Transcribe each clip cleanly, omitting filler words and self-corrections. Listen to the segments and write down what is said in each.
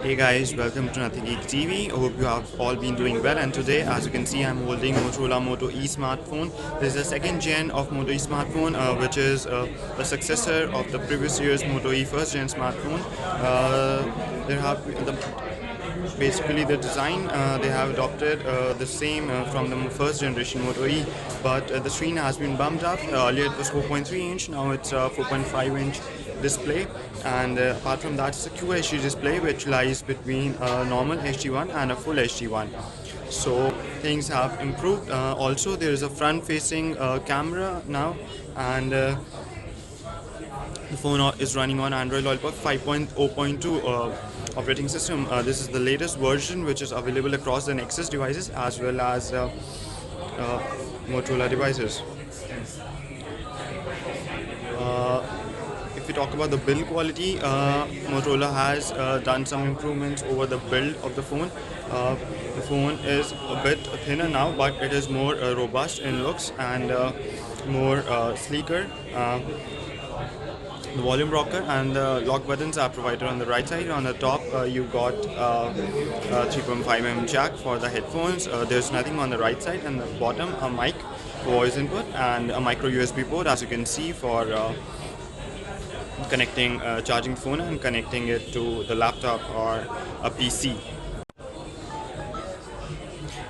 Hey guys, welcome to NothingGeek TV. I hope you have all been doing well, and today, as you can see, I'm holding Motorola Moto E smartphone. This is the second gen of Moto E smartphone, which is a successor of the previous year's Moto E first gen smartphone. There have the basically the design they have adopted the same from the first generation Moto E, but the screen has been bumped up. Earlier it was 4.3 inch, now it's 4.5 inch display, and apart from that it's a QHD display which lies between a normal HD1 and a full HD1. So things have improved. Also there is a front facing camera now, and the phone is running on Android Lollipop 5.0.2 operating system. This is the latest version which is available across the Nexus devices as well as Motorola devices. If we talk about the build quality, Motorola has done some improvements over the build of the phone. The phone is a bit thinner now, but it is more robust in looks and more sleeker. The volume rocker and the lock buttons are provided on the right side. On the top, you got a 3.5mm jack for the headphones. There's nothing on the right side, and the bottom a mic for voice input and a micro USB port, as you can see, for connecting, charging the phone and connecting it to the laptop or a PC.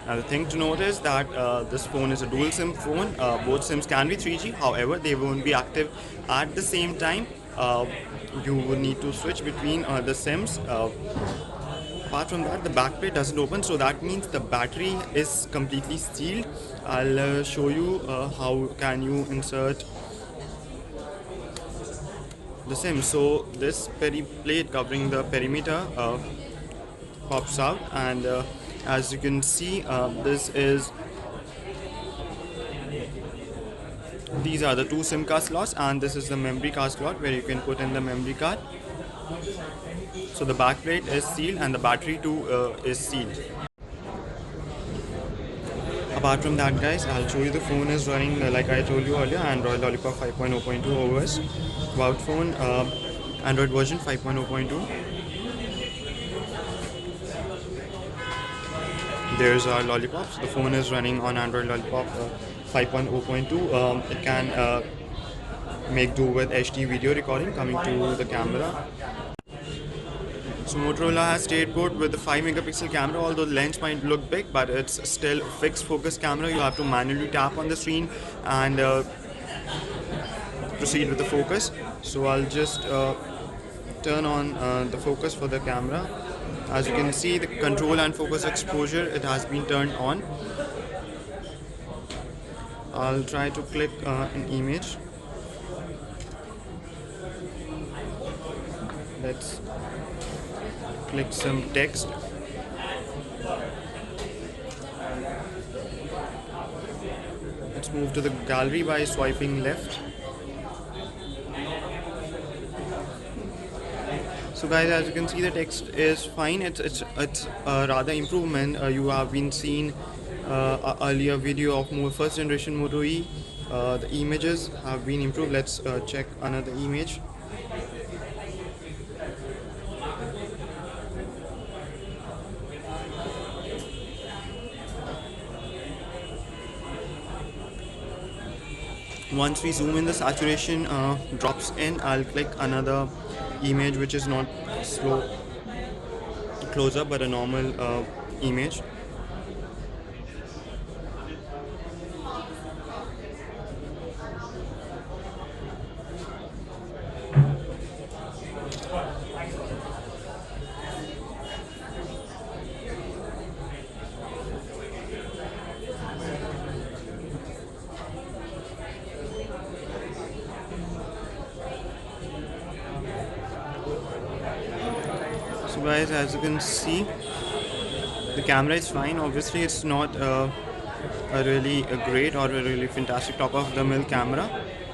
Now the thing to note is that this phone is a dual SIM phone. Both SIMs can be 3G, however they won't be active at the same time. You will need to switch between the SIMs. Apart from that, the backplate doesn't open, so that means the battery is completely sealed. I'll show you how can you insert the SIM. So this plate covering the perimeter pops out, and as you can see, these are the two SIM card slots, and this is the memory card slot where you can put in the memory card. So the back plate is sealed and the battery too is sealed. Apart from that, guys, I'll show you the phone is running like I told you earlier, Android Lollipop 5.0.2 OS. About phone, Android version 5.0.2. There's our Lollipops. The phone is running on Android Lollipop 5.0.2. It can make do with HD video recording coming to the camera. So Motorola has stayed put with the 5 megapixel camera, although the lens might look big, but it's still fixed focus camera. You have to manually tap on the screen and proceed with the focus. So I'll just turn on the focus for the camera. As you can see, the control and focus exposure, it has been turned on. I'll try to click an image. Let's click some text. Let's move to the gallery by swiping left. So guys, as you can see, the text is fine. It's rather improvement. You have been seen earlier video of first generation Moto E. The images have been improved. Let's check another image. Once we zoom in, the saturation drops in. I'll click another image which is not slow close up but a normal image. So guys, as you can see, the camera is fine. Obviously it's not a really great or a really fantastic top of the mill camera,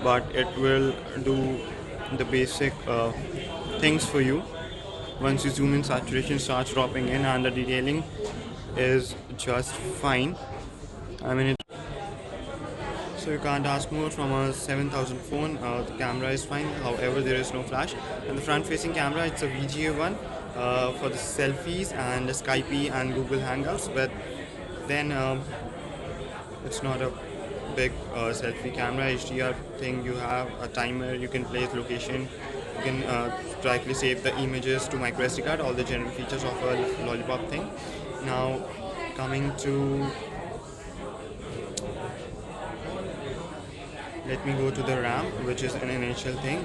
but it will do the basic things for you. Once you zoom in, saturation starts dropping in and the detailing is just fine. I mean, So you can't ask more from a 7000 phone. The camera is fine, however there is no flash. And the front facing camera, it's a VGA one for the selfies and the Skype and Google Hangouts, but then it's not a big selfie camera. HDR thing, you have a timer, you can place location, you can directly save the images to micro SD card, all the general features of a lollipop thing. Now coming to, let me go to the RAM, which is an initial thing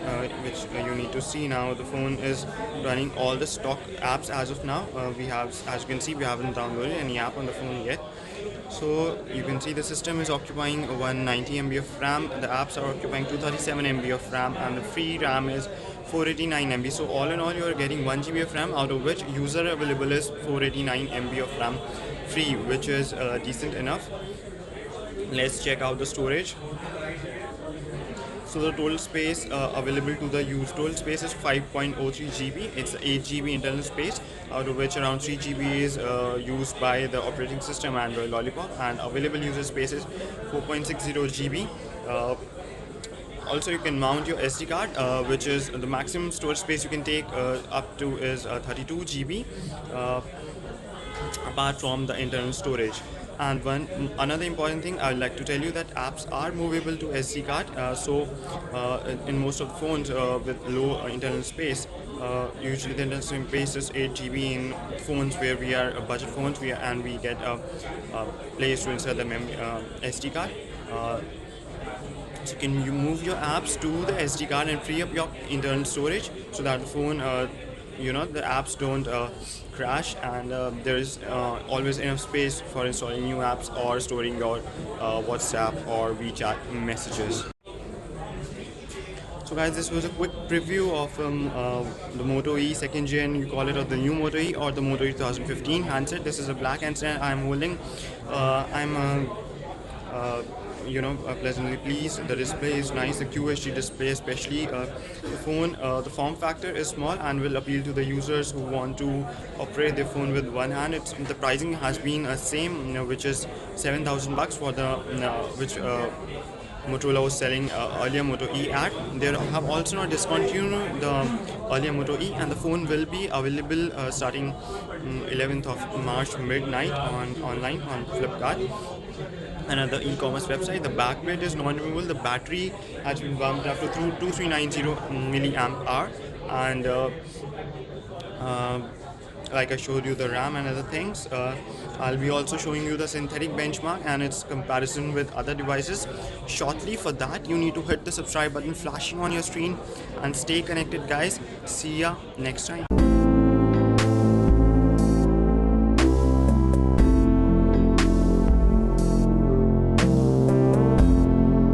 which you need to see. Now the phone is running all the stock apps as of now. We have, as you can see, we haven't downloaded any app on the phone yet. So you can see the system is occupying 190 MB of RAM, the apps are occupying 237 MB of RAM, and the free RAM is 489 MB. So all in all, you are getting 1 GB of RAM, out of which user available is 489 MB of RAM free, which is decent enough. Let's check out the storage. So the total space available to the use, total space is 5.03 GB. It's 8 GB internal space, out of which around 3 GB is used by the operating system Android Lollipop, and available user space is 4.60 GB. Also, you can mount your SD card, which is the maximum storage space you can take up to is 32 GB. Apart from the internal storage. And another important thing I would like to tell you, that apps are movable to SD card. In most of the phones with low internal space, usually the internal space is 8 GB in phones where we are budget phones, and we get a place to insert the SD card. So can you move your apps to the SD card and free up your internal storage, so that the phone the apps don't crash, and there is always enough space for installing new apps or storing your WhatsApp or WeChat messages. So guys, this was a quick preview of the Moto E 2nd gen, you call it, or the new Moto E, or the Moto E 2015 handset. This is a black handset I'm holding. I'm pleasantly pleased. The display is nice, the QHD display especially. The phone, the form factor is small and will appeal to the users who want to operate their phone with one hand. The pricing has been same, which is 7,000 bucks for the which Motorola was selling earlier Moto E at. They have also not discontinued the earlier Moto E, and the phone will be available starting 11th of March midnight online on Flipkart, another e-commerce website. The back plate is non-removable. The battery has been bumped up to 2390 milliamp hour, and like I showed you the RAM and other things. I'll be also showing you the synthetic benchmark and its comparison with other devices shortly. For that, you need to hit the subscribe button flashing on your screen and stay connected, guys. See ya next time.